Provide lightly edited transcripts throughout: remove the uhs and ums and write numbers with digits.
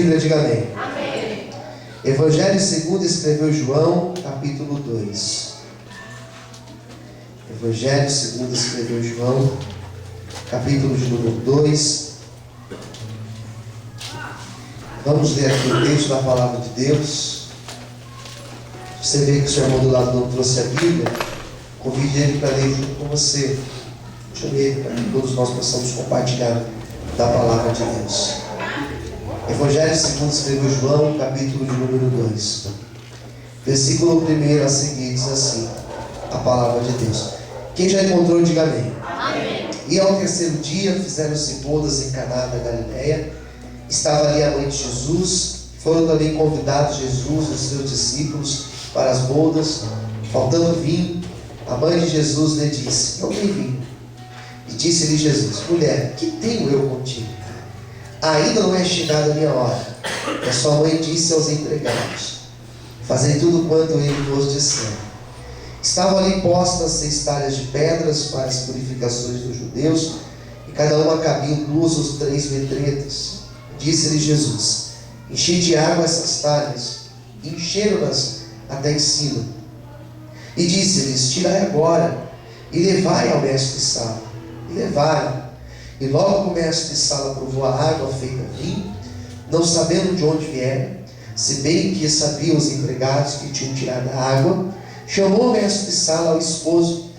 Bíblia, diga amém. Amém. Evangelho segundo escreveu João, capítulo 2. Evangelho segundo escreveu João, capítulo de número 2. Vamos ler aqui o texto da palavra de Deus. Você vê que o seu irmão do lado não trouxe a Bíblia, convide ele para ler junto com você. Chame ele para que todos nós possamos compartilhar da palavra de Deus. Evangelho segundo escreveu João, capítulo de número 2. Versículo 1 a seguir diz assim, a palavra de Deus. Quem já encontrou, diga amém. Amém. E ao terceiro dia fizeram-se bodas em Caná da Galileia. Estava ali a mãe de Jesus. Foram também convidados Jesus e os seus discípulos para as bodas. Faltando vinho, a mãe de Jesus lhe disse: não tem vinho. E disse-lhe Jesus: mulher, que tenho eu contigo? Ainda não é chegada a minha hora. E a sua mãe disse aos empregados: fazei tudo quanto ele vos disser. Estavam ali postas 6 talhas de pedras para as purificações dos judeus, e cada uma cabia 2 ou 3 metretas. Disse-lhe Jesus: enchei de água essas talhas. E encheram-nas até em cima. E disse-lhes: tirai agora e levai ao mestre de sala. E levaram. E logo o mestre de sala provou a água feita vinho, não sabendo de onde viera, se bem que sabiam os empregados que tinham tirado a água. Chamou o mestre de sala ao esposo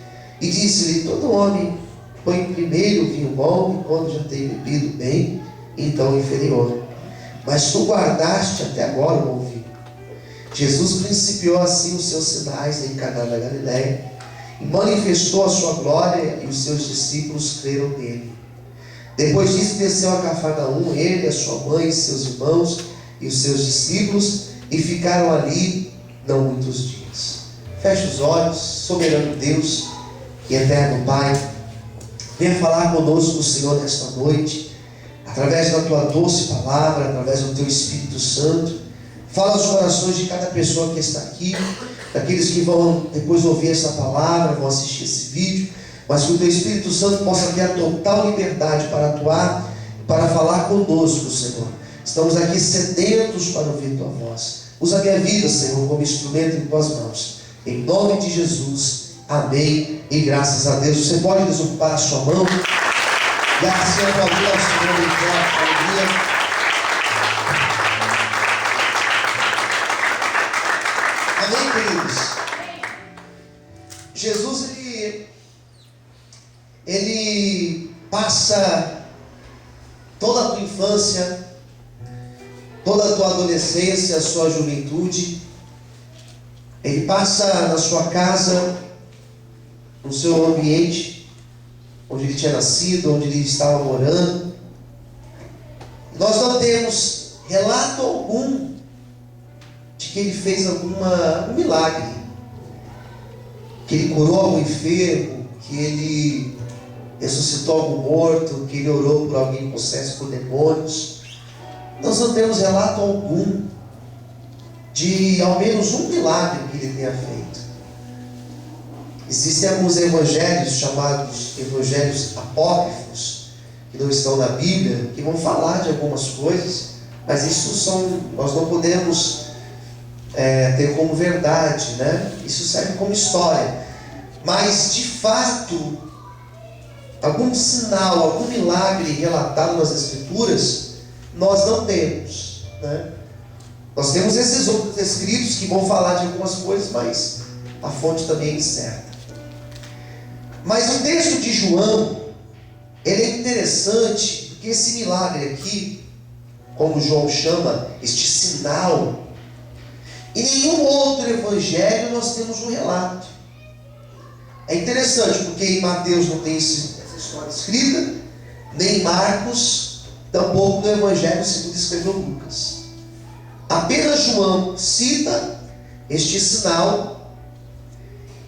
e disse-lhe: todo homem põe primeiro o vinho bom, e quando já tem bebido bem, então o inferior. Mas tu guardaste até agora o bom vinho. Jesus principiou assim os seus sinais em Caná da Galileia, e manifestou a sua glória, e os seus discípulos creram nele. Depois disso desceu a Cafarnaum, ele, a sua mãe, seus irmãos e os seus discípulos, e ficaram ali não muitos dias. Feche os olhos. Soberano Deus e eterno Pai, venha falar conosco, Senhor, nesta noite, através da Tua doce palavra, através do Teu Espírito Santo. Fala aos corações de cada pessoa que está aqui, daqueles que vão depois ouvir essa palavra, vão assistir esse vídeo, mas que o Teu Espírito Santo possa ter a total liberdade para atuar, para falar conosco, Senhor. Estamos aqui sedentos para ouvir Tua voz. Usa a minha vida, Senhor, como instrumento em Tuas mãos. Em nome de Jesus, amém e graças a Deus. Você pode desocupar a sua mão e assim aplaudir ao Senhor em forte alegria. Amém, queridos? Jesus, ele passa toda a tua infância, toda a tua adolescência, a sua juventude. Ele passa na sua casa, no seu ambiente, onde ele tinha nascido, onde ele estava morando. Nós não temos relato algum de que ele fez algum milagre, que ele curou algum enfermo, que ele ressuscitou algum morto, que ele orou por alguém possesso por demônios. Nós não temos relato algum de ao menos um milagre que ele tenha feito. Existem alguns evangelhos chamados evangelhos apócrifos, que não estão na Bíblia, que vão falar de algumas coisas, mas nós não podemos ter como verdade, né? Isso serve como história. Mas de fato, algum sinal, algum milagre relatado nas Escrituras, nós não temos, né? Nós temos esses outros escritos que vão falar de algumas coisas, mas a fonte também é incerta. Mas o texto de João, ele é interessante, porque esse milagre aqui, como João chama, este sinal, em nenhum outro evangelho nós temos um relato. É interessante, porque em Mateus não tem essa história escrita, nem em Marcos, tampouco no evangelho segundo escreveu Lucas. Apenas João cita este sinal,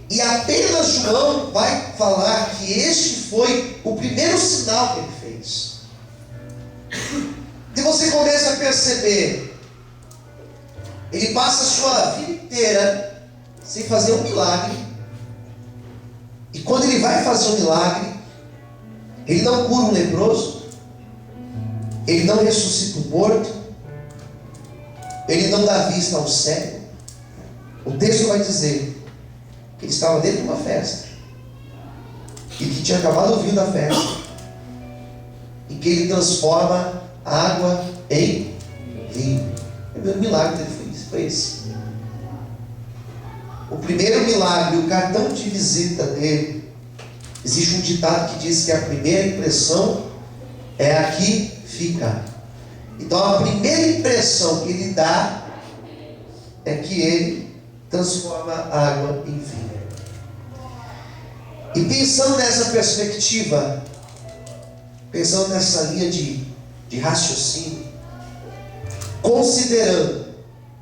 e apenas João vai falar que este foi o primeiro sinal que ele fez. E você começa a perceber, ele passa a sua vida inteira sem fazer um milagre, e quando ele vai fazer um milagre, ele não cura um leproso, ele não ressuscita um morto, ele não dá vista ao cego. O texto vai dizer que ele estava dentro de uma festa e que tinha acabado o vinho da festa, e que ele transforma água em vinho. O primeiro milagre dele foi esse. O primeiro milagre, o cartão de visita dele. Existe um ditado que diz que a primeira impressão é a que fica. Então a primeira impressão que ele dá é que ele transforma água em vinho. E pensando nessa perspectiva, pensando nessa linha de raciocínio, considerando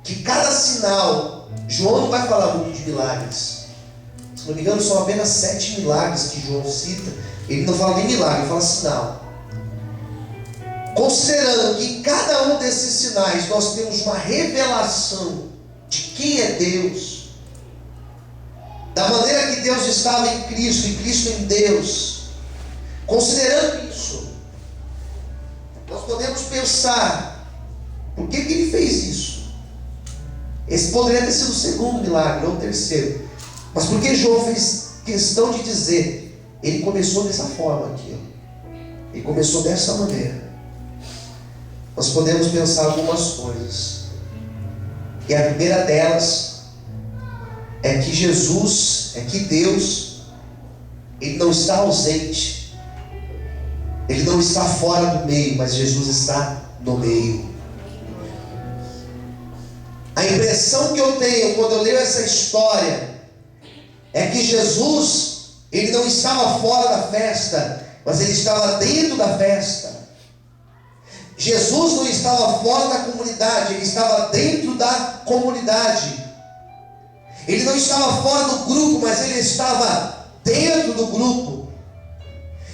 que cada sinal, João não vai falar muito de milagres. Se não me engano, são apenas 7 milagres que João cita. Ele não fala nem milagre, ele fala sinal. Considerando que em cada um desses sinais nós temos uma revelação de quem é Deus, da maneira que Deus estava em Cristo e Cristo em Deus, considerando isso, nós podemos pensar: por que ele fez isso? Esse poderia ter sido o segundo milagre, ou o terceiro. Mas por que João fez questão de dizer? Ele começou dessa forma aqui, ó. Ele começou dessa maneira. Nós podemos pensar algumas coisas. E a primeira delas é que Jesus, é que Deus, Ele não está ausente, Ele não está fora do meio, mas Jesus está no meio. A impressão que eu tenho quando eu leio essa história é que Jesus, Ele não estava fora da festa, mas Ele estava dentro da festa. Jesus não estava fora da comunidade, Ele estava dentro da comunidade. Ele não estava fora do grupo, mas Ele estava dentro do grupo.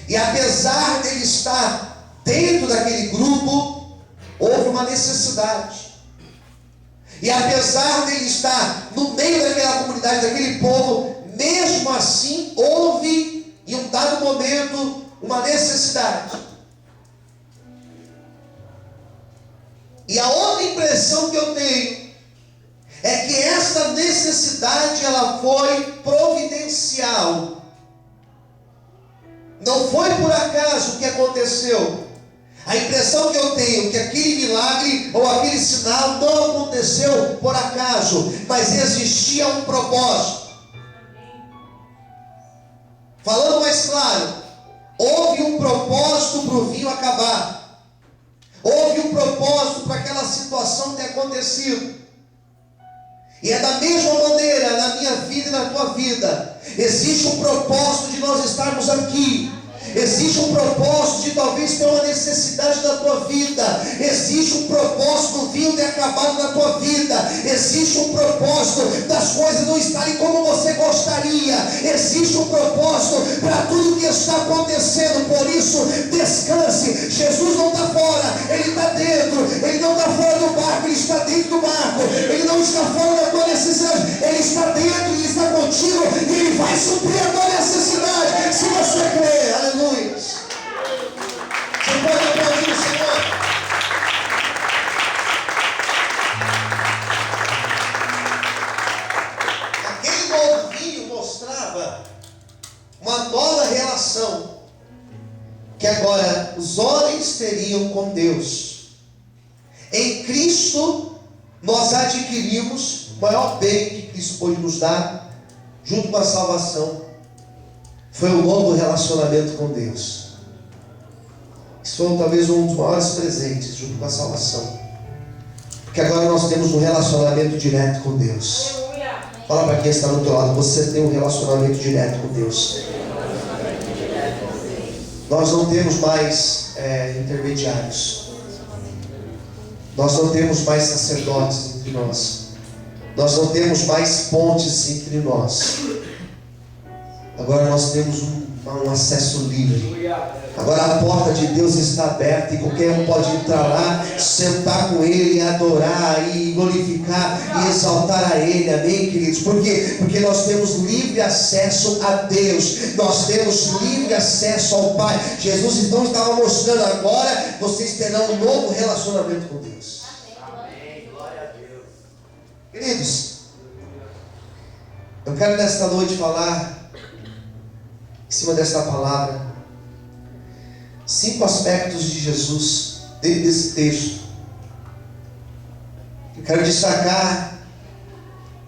E apesar de Ele estar dentro daquele grupo, houve uma necessidade. E apesar de Ele estar no meio daquela comunidade, daquele povo, mesmo assim houve, em um dado momento, uma necessidade. E a outra impressão que eu tenho é que essa necessidade, ela foi providencial. Não foi por acaso o que aconteceu. A impressão que eu tenho é que aquele milagre ou aquele sinal não aconteceu por acaso, mas existia um propósito. Falando mais claro, houve um propósito para o vinho acabar. Houve um propósito para aquela situação ter acontecido. E é da mesma maneira na minha vida e na tua vida. Existe um propósito de nós estarmos aqui. Existe um propósito de talvez ter uma necessidade da tua vida. Existe um propósito do vinho ter acabado na tua vida. Existe um propósito das coisas não estarem como você gostaria. Existe um propósito para tudo que está acontecendo. Por isso, descanse. Jesus não está fora, Ele está dentro. Ele não está fora do barco, Ele está dentro do barco. Ele não está fora da tua necessidade, Ele está dentro, Ele está contigo. E Ele vai suprir a tua necessidade, se você crer. Aleluia. Você pode aplaudir o Senhor. Aquele novo vinho mostrava uma nova relação que agora os homens teriam com Deus. Em Cristo nós adquirimos o maior bem que Cristo pôde nos dar, junto com a salvação. Foi um novo relacionamento com Deus. Isso foi talvez um dos maiores presentes, junto com a salvação. Porque agora nós temos um relacionamento direto com Deus. Fala para quem está do teu lado: você tem um relacionamento direto com Deus. Nós não temos mais intermediários. Nós não temos mais sacerdotes entre nós. Nós não temos mais pontes entre nós. Agora nós temos um acesso livre. Agora a porta de Deus está aberta e qualquer um pode entrar lá, sentar com Ele, adorar e glorificar e exaltar a Ele. Amém, queridos? Por quê? Porque nós temos livre acesso a Deus. Nós temos livre acesso ao Pai. Jesus então estava mostrando: agora vocês terão um novo relacionamento com Deus. Amém. Glória a Deus. Queridos, eu quero nesta noite falar, em cima desta palavra, 5 aspectos de Jesus dentro desse texto. Eu quero destacar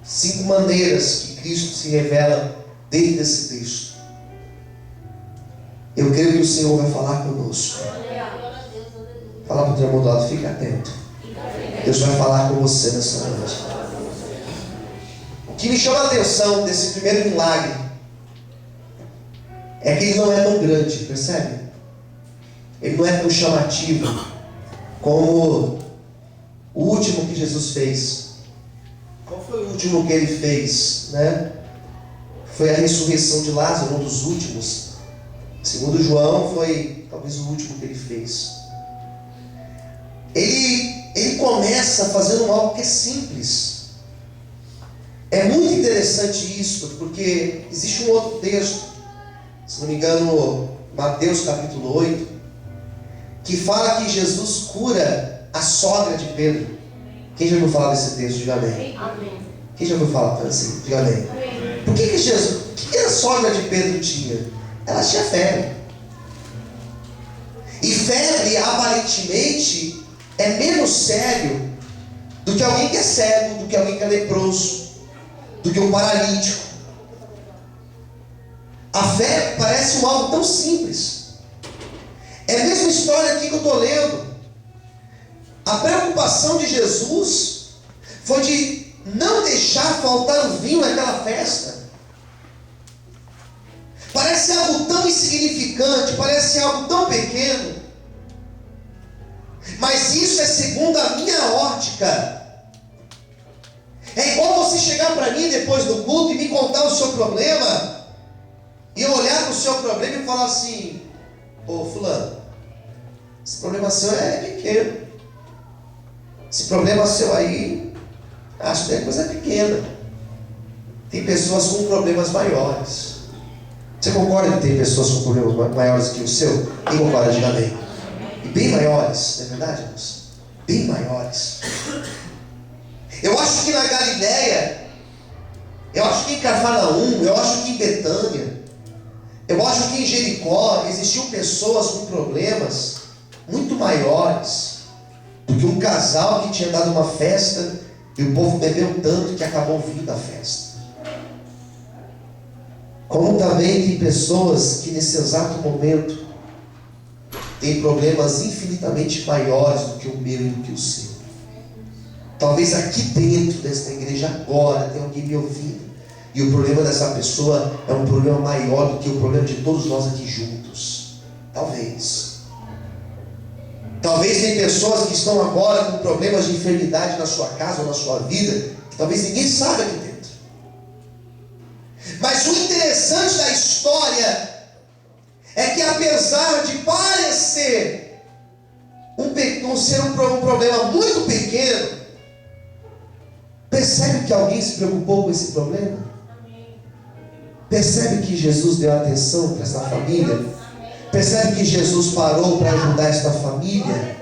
5 maneiras que Cristo se revela dentro desse texto. Eu creio que o Senhor vai falar conosco. Fala para o teu irmão do lado, fica atento. Deus vai falar com você nessa noite. O que me chama a atenção desse primeiro milagre é que ele não é tão grande, percebe? Ele não é tão chamativo como o último que Jesus fez. Qual foi o último que ele fez, né? Foi a ressurreição de Lázaro, um dos últimos. Segundo João, foi talvez o último que ele fez. Ele começa fazendo algo que é simples. É muito interessante isso, porque existe um outro texto, se não me engano, Mateus capítulo 8, que fala que Jesus cura a sogra de Pedro. Quem já ouviu falar desse texto? Diga amém. Amém. Quem já ouviu falar assim? Diga amém. Amém. Por que Jesus, o que a sogra de Pedro tinha? Ela tinha febre. E febre, aparentemente, é menos sério do que alguém que é cego, do que alguém que é leproso, do que um paralítico. A febre parece algo tão simples. É a mesma história aqui que eu estou lendo. A preocupação de Jesus foi de não deixar faltar o vinho naquela festa. Parece algo tão insignificante, parece algo tão pequeno, mas isso é segundo a minha ótica. É igual você chegar para mim depois do culto e me contar o seu problema, e eu olhar para o seu problema e falar assim: ô fulano, esse problema seu é pequeno, esse problema seu aí, acho que é coisa pequena. Tem pessoas com problemas maiores. Você concorda que tem pessoas com problemas maiores que o seu? Quem concorda? Diga amém. E bem maiores, não é verdade, irmãos? Bem maiores. Eu acho que na Galileia, eu acho que em Cafarnaum, eu acho que em Betânia, eu acho que em Jericó existiam pessoas com problemas muito maiores do que um casal que tinha dado uma festa e o povo bebeu tanto que acabou vindo da festa. Como também tem pessoas que nesse exato momento têm problemas infinitamente maiores do que o meu e do que o seu. Talvez aqui dentro desta igreja agora tem alguém me ouvindo, e o problema dessa pessoa é um problema maior do que o problema de todos nós aqui juntos. Talvez tem pessoas que estão agora com problemas de enfermidade na sua casa ou na sua vida, que talvez ninguém saiba aqui dentro. Mas o interessante da história é que, apesar de parecer ser um problema muito pequeno, percebe que alguém se preocupou com esse problema? Percebe que Jesus deu atenção para essa família? Percebe que Jesus parou para ajudar esta família?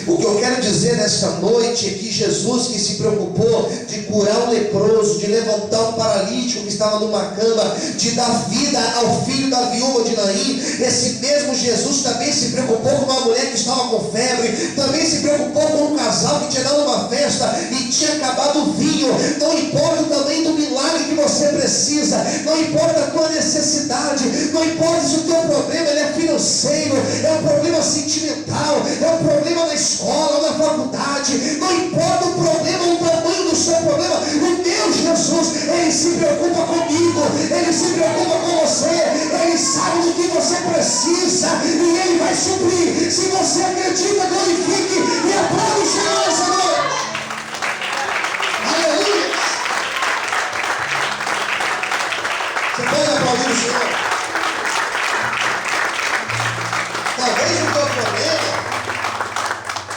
O que eu quero dizer nesta noite é que Jesus, que se preocupou de curar um leproso, de levantar um paralítico que estava numa cama, de dar vida ao filho da viúva de Naim, esse mesmo Jesus também se preocupou com uma mulher que estava com febre, também se preocupou com um casal que tinha dado uma festa e tinha acabado o vinho. Não importa o tamanho do milagre que você precisa, não importa a tua necessidade, não importa se o teu problema ele é financeiro, é um problema sentimental, é um problema na escola ou na faculdade, não importa o problema, o tamanho do seu problema, o meu Jesus, Ele se preocupa comigo, Ele se preocupa com você, Ele sabe do que você precisa e Ele vai suprir. Se você acredita, glorifique e aplaude o Senhor essa noite. Aleluia! Você pode aplaudir o Senhor?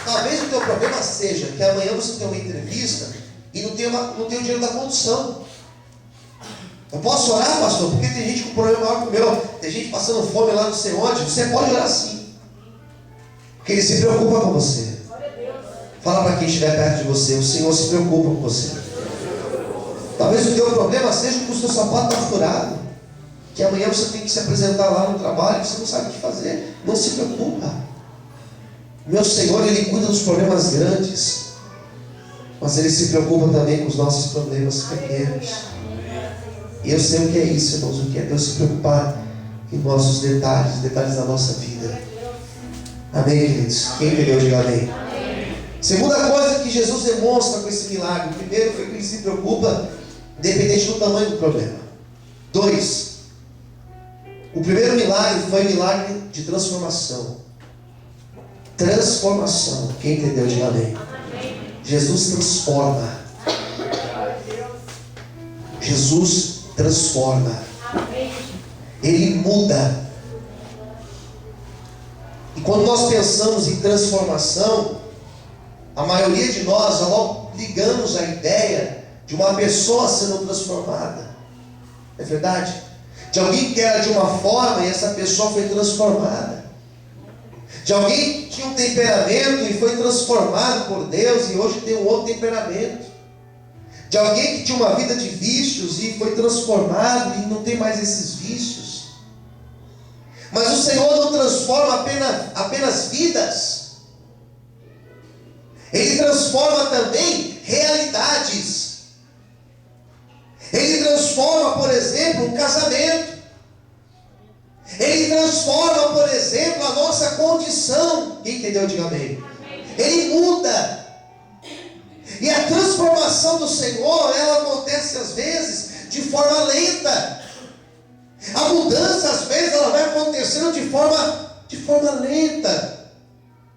Talvez o teu problema seja que amanhã você tem uma entrevista e não tem o dinheiro da condução. Eu posso orar, pastor? Porque tem gente com problema maior que o meu. Tem gente passando fome lá não sei onde. Você pode orar sim. Porque Ele se preocupa com você. Fala para quem estiver perto de você: o Senhor se preocupa com você. Talvez o teu problema seja que o seu sapato está furado, que amanhã você tem que se apresentar lá no trabalho e você não sabe o que fazer. Não se preocupa. Meu Senhor, Ele cuida dos problemas grandes, mas Ele se preocupa também com os nossos problemas pequenos. E eu sei o que é isso, irmãos, o que é Deus se preocupar em nossos detalhes da nossa vida. Amém, queridos? Quem entendeu, diga amém. Segunda coisa que Jesus demonstra com esse milagre: o primeiro foi que Ele se preocupa independente do tamanho do problema. 2, o primeiro milagre foi milagre de transformação. Transformação. Quem entendeu, diga amém. Jesus transforma. Jesus transforma. Ele muda. E quando nós pensamos em transformação, a maioria de nós já logo ligamos a ideia de uma pessoa sendo transformada. É verdade? De alguém que era de uma forma e essa pessoa foi transformada. De alguém que tinha um temperamento e foi transformado por Deus e hoje tem um outro temperamento. De alguém que tinha uma vida de vícios e foi transformado e não tem mais esses vícios. Mas o Senhor não transforma apenas vidas. Ele transforma também realidades. Ele transforma, por exemplo, um casamento. Ele transforma, por exemplo, a nossa condição. Quem entendeu, diga amém. Ele muda. E a transformação do Senhor, ela acontece às vezes de forma lenta. A mudança, às vezes, ela vai acontecendo de forma lenta.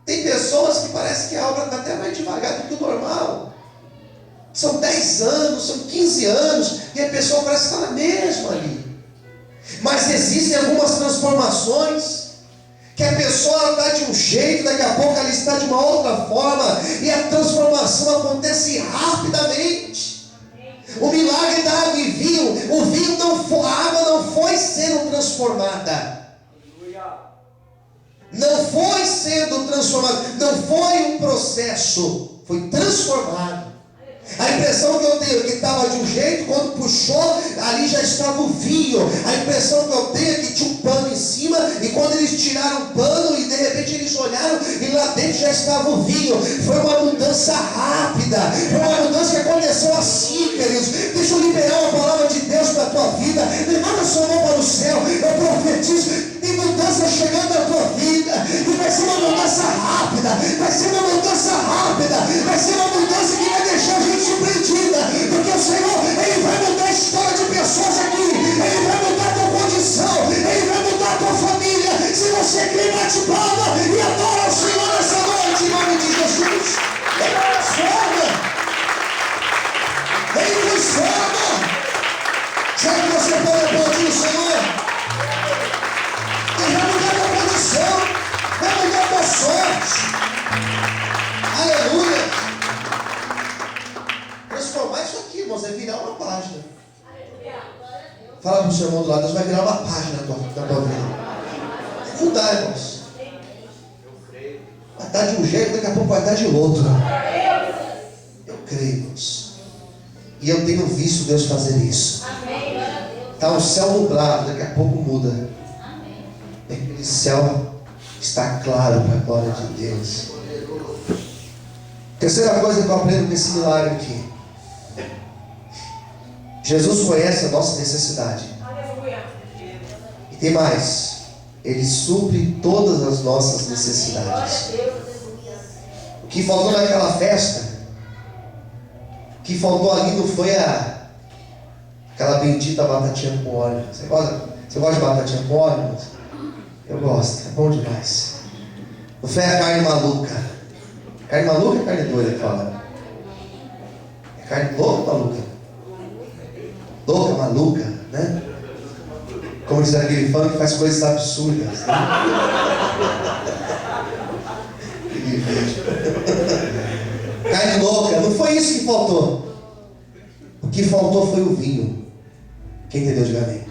Tem pessoas que parece que a obra está até mais devagar do que o normal. São 10 anos, são 15 anos, e a pessoa parece estar na mesma ali. Mas existem algumas transformações, que a pessoa está de um jeito, daqui a pouco ela está de uma outra forma, e a transformação acontece rapidamente. O milagre da água e vinho, a água não foi sendo transformada. Não foi sendo transformada, não foi um processo, foi transformado. A impressão que eu tenho é que estava de um jeito, quando puxou, ali já estava o vinho. A impressão que eu tenho é que tinha um pano em cima, e quando eles tiraram o pano, e de repente eles olharam, e lá dentro já estava o vinho. Foi uma mudança rápida, foi uma mudança que aconteceu assim, queridos. Deixa eu liberar uma palavra de Deus para a tua vida. Levanta sua mão para o céu, eu profetizo. Tem mudança chegando na tua vida, e vai ser uma mudança rápida, vai ser uma mudança rápida, vai ser uma mudança que vai deixar a gente surpreendida, porque o Senhor, Ele vai mudar a história de pessoas aqui, Ele vai mudar a tua condição, Ele vai mudar a tua família. Se você crê, bate palma e adora o Senhor nessa noite, em nome de Jesus. Ele transforma, Ele transforma. Será que você pode aplaudir o Senhor? Ele vai mudar a tua condição, vai mudar a tua sorte. Aleluia. Transformar isso aqui, irmãos, é virar uma página. Fala para o seu irmão do lado, Deus vai virar uma página na tua vida. Vai mudar, irmãos. Vai estar de um jeito, daqui a pouco vai estar de outro. Eu creio, irmãos. E eu tenho visto Deus fazer isso. Está um céu nublado, daqui a pouco muda. Aquele céu está claro para a glória de Deus. Terceira coisa que eu aprendo com esse milagre aqui: Jesus conhece a nossa necessidade. E tem mais: Ele supre todas as nossas necessidades. O que faltou naquela festa, o que faltou ali não foi aquela bendita batatinha com óleo. Você gosta de batatinha com óleo? Eu gosto, é bom demais. Não foi a carne maluca. Carne maluca ou carne doida que fala? É carne louca ou maluca? Louca, maluca, né? Como diz aquele fã que faz coisas absurdas, né? Carne louca, não foi isso que faltou. O que faltou foi o vinho. Quem entendeu, diga amém.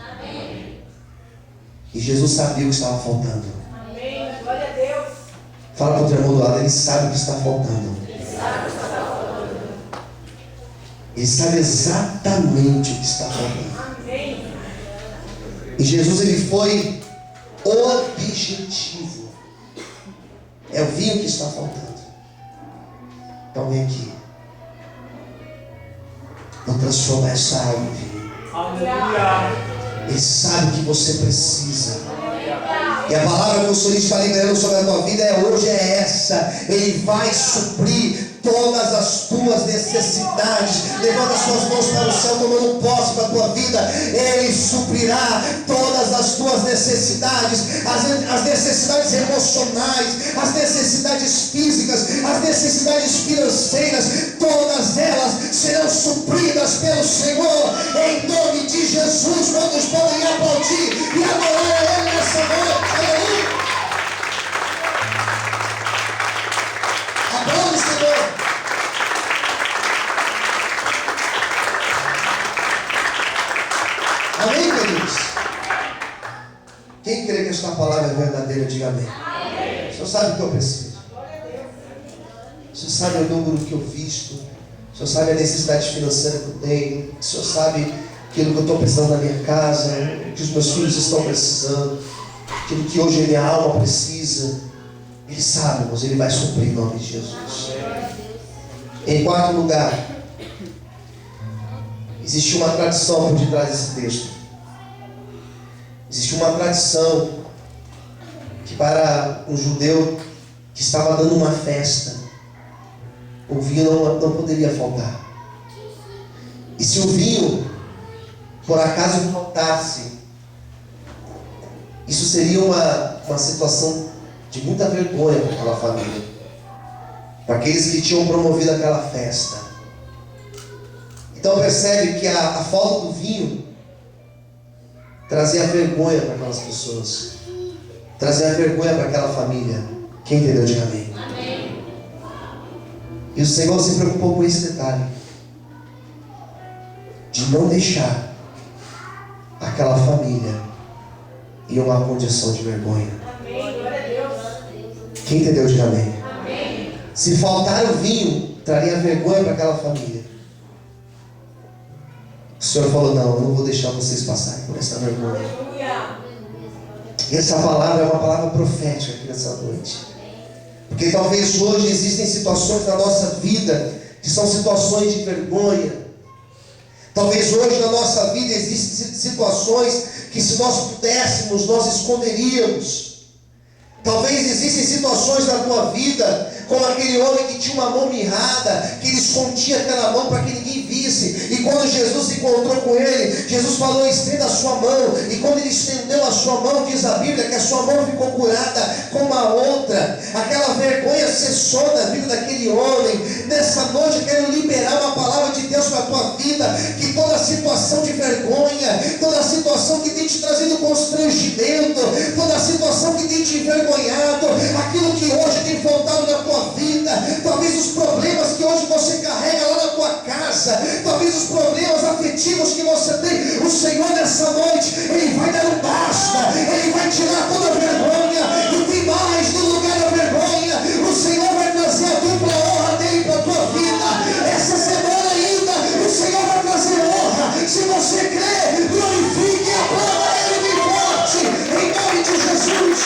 E Jesus sabia o que estava faltando. Amém. Glória a Deus. Fala para o teu irmão do lado, ele sabe o que está faltando. Ele sabe exatamente o que está faltando. Amém. E Jesus, ele foi objetivo. É o vinho que está faltando. Então vem aqui. Vou transformar essa água em vinho. Aleluia. Ele sabe o que você precisa. E a palavra que o Senhor está liberando sobre a tua vida hoje é essa. Ele vai suprir todas as tuas necessidades. Levanta as suas mãos para o céu, tomando posse para a tua vida. Ele suprirá todas as tuas necessidades, as necessidades emocionais, as necessidades físicas, as necessidades financeiras. Todas elas serão supridas pelo Senhor, em nome de Jesus. Quantos podem aplaudir e adorar a Ele nessa noite? Aleluia! Aplaude o Senhor. Amém, queridos? Quem crê que esta palavra é verdadeira, diga amém. Amém. O Senhor sabe o que eu preciso. O Senhor sabe o número que eu visto. O Senhor sabe a necessidade financeira que eu tenho. O Senhor sabe aquilo que eu estou precisando na minha casa, o que os meus filhos estão precisando, aquilo que hoje a minha alma precisa. Ele sabe, mas Ele vai suprir em nome de Jesus. Em quarto lugar, existe uma tradição por detrás desse texto. Existe uma tradição que para um judeu que estava dando uma festa, o vinho não poderia faltar. E se o vinho, por acaso, faltasse, isso seria uma situação de muita vergonha para aquela família, para aqueles que tinham promovido aquela festa. Então percebe que a falta do vinho trazia vergonha para aquelas pessoas, trazia vergonha para aquela família. Quem entendeu, diga amém. Amém. E o Senhor se preocupou com esse detalhe, de não deixar aquela família em uma condição de vergonha. Amém. Glória a Deus. Quem entendeu, diga amém. Amém. Se faltar o vinho, traria vergonha para aquela família. O Senhor falou, não, eu não vou deixar vocês passarem por essa vergonha. Aleluia. E essa palavra é uma palavra profética aqui nessa noite. Porque talvez hoje existem situações na nossa vida que são situações de vergonha. Talvez hoje na nossa vida existem situações que, se nós pudéssemos, nós esconderíamos. Talvez existem situações na tua vida, como aquele homem que tinha uma mão mirrada, que ele escondia aquela mão para que ninguém visse. E quando Jesus se encontrou com ele, Jesus falou, estenda a sua mão. E quando ele estendeu a sua mão, diz a Bíblia que a sua mão ficou curada como a outra. Aquela vergonha cessou na vida daquele homem. Nessa noite eu quero liberar uma palavra de Deus para a tua vida, que toda situação de vergonha, toda situação que tem te trazido constrangimento, toda situação que tem te envergonhado, aquilo que hoje tem faltado na tua vida, talvez os problemas que hoje você carrega lá na tua casa, talvez os problemas afetivos que você tem, o Senhor nessa noite, Ele vai dar um basta, Ele vai tirar toda a vergonha, e tem mais no lugar da vergonha. O Senhor vai trazer a dupla honra dele para a tua vida. Essa semana ainda, o Senhor vai trazer honra. Se você crê, glorifique e aplauda Ele bem forte, em nome de Jesus.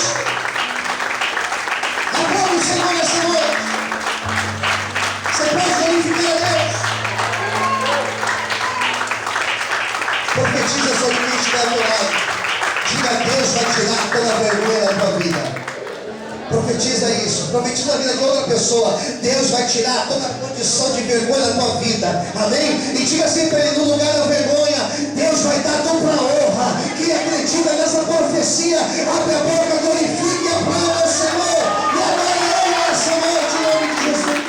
Aplauda o Senhor nessa noite. Você pode glorificar a Deus. Profetiza sobre quem estiver ao teu lado. Diga, Deus vai tirar toda a vergonha da tua vida. Profetiza isso. Profetiza a vida de outra pessoa. Deus vai tirar toda a condição de vergonha da tua vida. Amém? E diga assim para ele, no lugar da vergonha, Deus vai dar dupla honra. Quem acredita nessa profecia, abre a boca, glorifique e aplauda o Senhor. E adore Ele nessa noite, em nome de Jesus.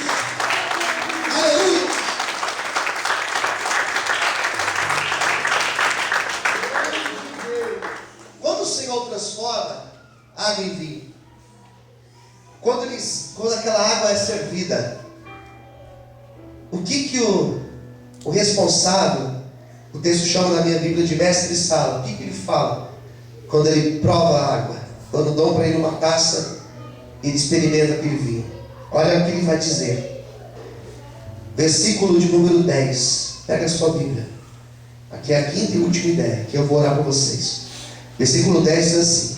Aleluia. Quando o Senhor transforma água em vinho, quando aquela água é servida, o que o responsável, o texto chama na minha Bíblia de mestre de sala, o que ele fala quando ele prova a água? Quando dão para ele uma taça, ele experimenta aquele vinho. Olha o que ele vai dizer. Versículo de número 10. Pega a sua Bíblia. Aqui é a quinta e última ideia, que eu vou orar para vocês. Versículo 10 diz assim: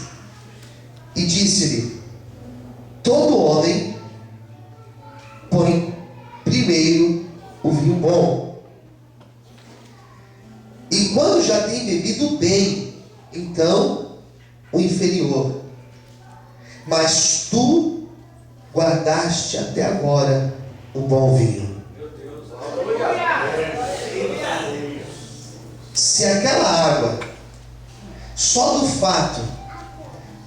e disse-lhe: todo homem põe primeiro o vinho bom, e quando já tem bebido bem, então o inferior. Mas tu guardaste até agora o bom vinho. Se aquela água, só do fato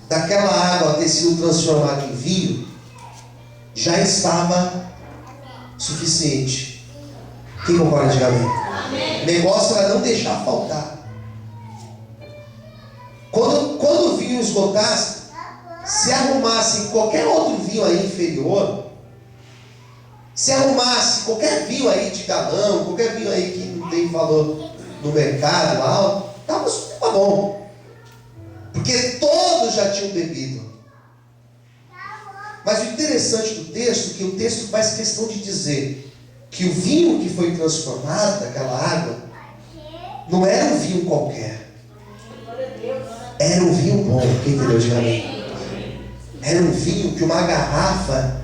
daquela água ter sido transformada em vinho, já estava suficiente. Quem concorda, diga amém. O negócio era não deixar faltar. Quando o vinho esgotasse, se arrumasse qualquer outro vinho aí inferior, se arrumasse qualquer vinho aí de galão, qualquer vinho aí que não tem valor no mercado alto, estava bom, porque todos já tinham bebido. Mas o interessante do texto é que o texto faz questão de dizer que o vinho que foi transformado daquela água não era um vinho qualquer, era um vinho bom. Quem entendeu? Diga amém. Era um vinho que uma garrafa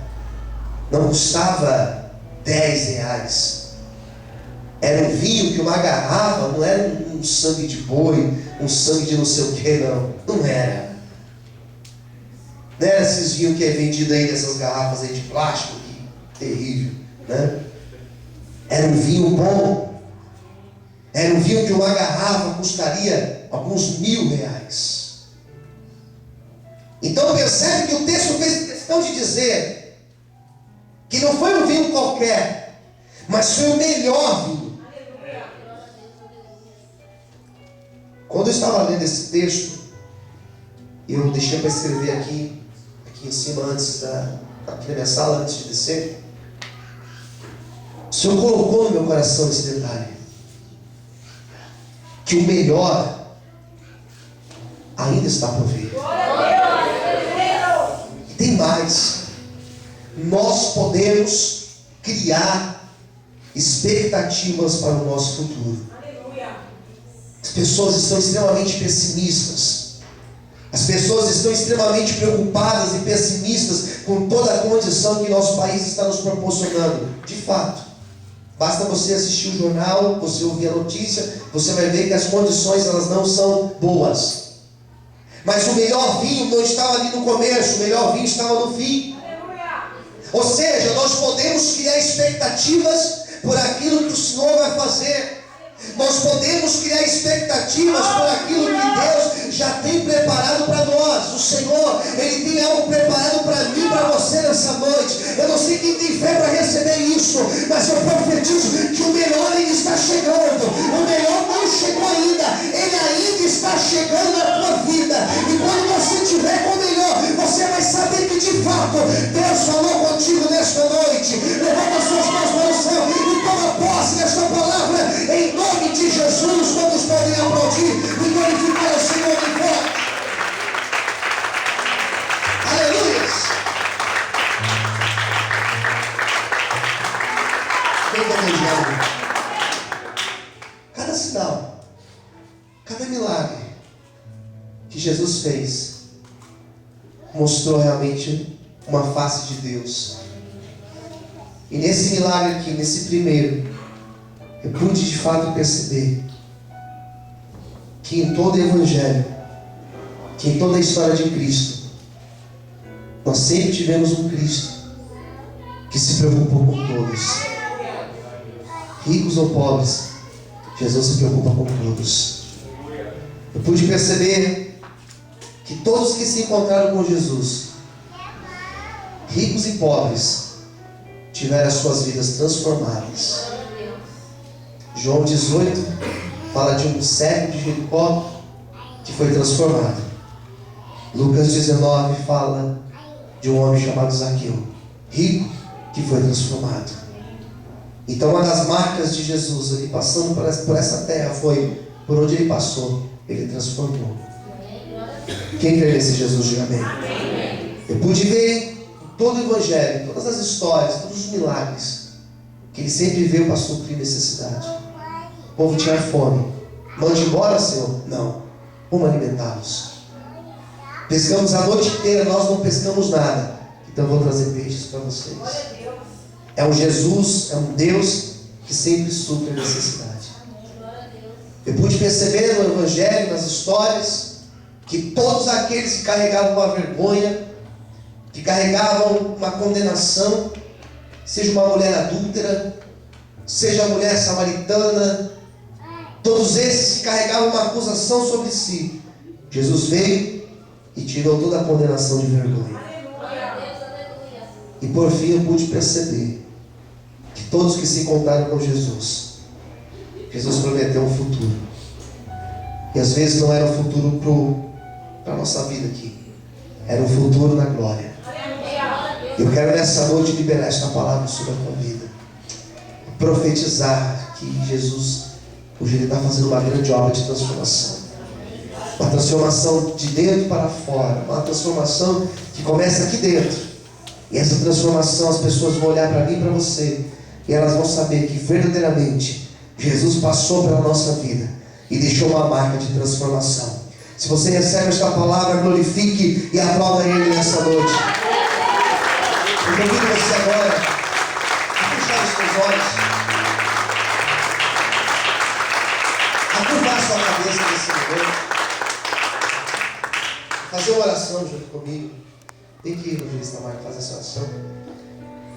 não custava 10 reais. Era um vinho que uma garrafa não era um sangue de boi, um sangue de não sei o que, não era. Não era esses vinhos que é vendido aí nessas garrafas aí de plástico, que terrível, né? Era um vinho bom. Era um vinho que uma garrafa custaria alguns R$1.000. Então percebe que o texto fez questão de dizer que não foi um vinho qualquer, mas foi o melhor vinho. Quando eu estava lendo esse texto, eu deixei para escrever aqui em cima, aqui na minha sala, antes de descer. O Senhor colocou no meu coração esse detalhe, que o melhor ainda está por vir. E tem mais. Nós podemos criar expectativas para o nosso futuro. As pessoas estão extremamente pessimistas. As pessoas estão extremamente preocupadas e pessimistas com toda a condição que nosso país está nos proporcionando. De fato, basta você assistir o jornal, você ouvir a notícia, você vai ver que as condições elas não são boas. Mas o melhor vinho não estava ali no começo, o melhor vinho estava no fim. Ou seja, nós podemos criar expectativas por aquilo que o Senhor vai fazer. Nós podemos criar expectativas por aquilo que Deus já tem preparado para nós. O Senhor, Ele tem algo preparado para mim, para você nessa noite. Eu não sei quem tem fé para receber isso, mas eu profetizo que o melhor ainda está chegando. O melhor não chegou ainda, ele ainda está chegando na tua vida. E quando você tiver com o melhor, você vai saber que de fato Deus falou contigo nesta noite. Levanta suas mãos para o céu e toma posse desta palavra em nome de Jesus. Todos podem aplaudir e glorificar o Senhor de fé. Aleluia. Cada sinal, cada milagre que Jesus fez mostrou realmente uma face de Deus. E nesse milagre aqui, nesse primeiro, eu pude de fato perceber que em todo o Evangelho, que em toda a história de Cristo, nós sempre tivemos um Cristo que se preocupou com todos. Ricos ou pobres, Jesus se preocupa com todos. Eu pude perceber que todos que se encontraram com Jesus, ricos e pobres, tiveram as suas vidas transformadas. João 18 fala de um cego de Jericó que foi transformado. Lucas 19 fala de um homem chamado Zaqueu, rico, que foi transformado. Então uma das marcas de Jesus, ele passando por essa terra, foi por onde ele passou, ele transformou. Quem crê nesse Jesus, diga amém. Eu pude ver em todo o Evangelho, todas as histórias, todos os milagres, que ele sempre veio para suprir necessidade. povo tinha fome. Mande embora, Senhor? Não. Vamos alimentá-los. Pescamos a noite inteira, nós não pescamos nada. Então eu vou trazer peixes para vocês. É um Jesus, é um Deus que sempre supre a necessidade. Eu pude perceber no Evangelho, nas histórias, que todos aqueles que carregavam uma vergonha, que carregavam uma condenação, seja uma mulher adúltera, seja a mulher samaritana, todos esses que carregavam uma acusação sobre si, Jesus veio e tirou toda a condenação de vergonha. E por fim eu pude perceber que todos que se encontraram com Jesus prometeu um futuro. E às vezes não era um futuro para a nossa vida aqui, era um futuro na glória. Eu quero nessa noite liberar esta palavra sobre a tua vida, profetizar que Jesus, hoje Ele está fazendo uma grande obra de transformação. Uma transformação de dentro para fora, uma transformação que começa aqui dentro. E essa transformação, as pessoas vão olhar para mim e para você, e elas vão saber que verdadeiramente Jesus passou pela nossa vida e deixou uma marca de transformação. Se você recebe esta palavra, glorifique e aplauda Ele nessa noite. Eu convido você agora a fechar os seus olhos, a curvar a sua cabeça nesse momento, fazer uma oração junto comigo. Tem que ir no Evangelista Marco fazer essa oração.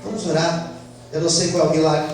Vamos orar. Eu não sei qual é o milagre que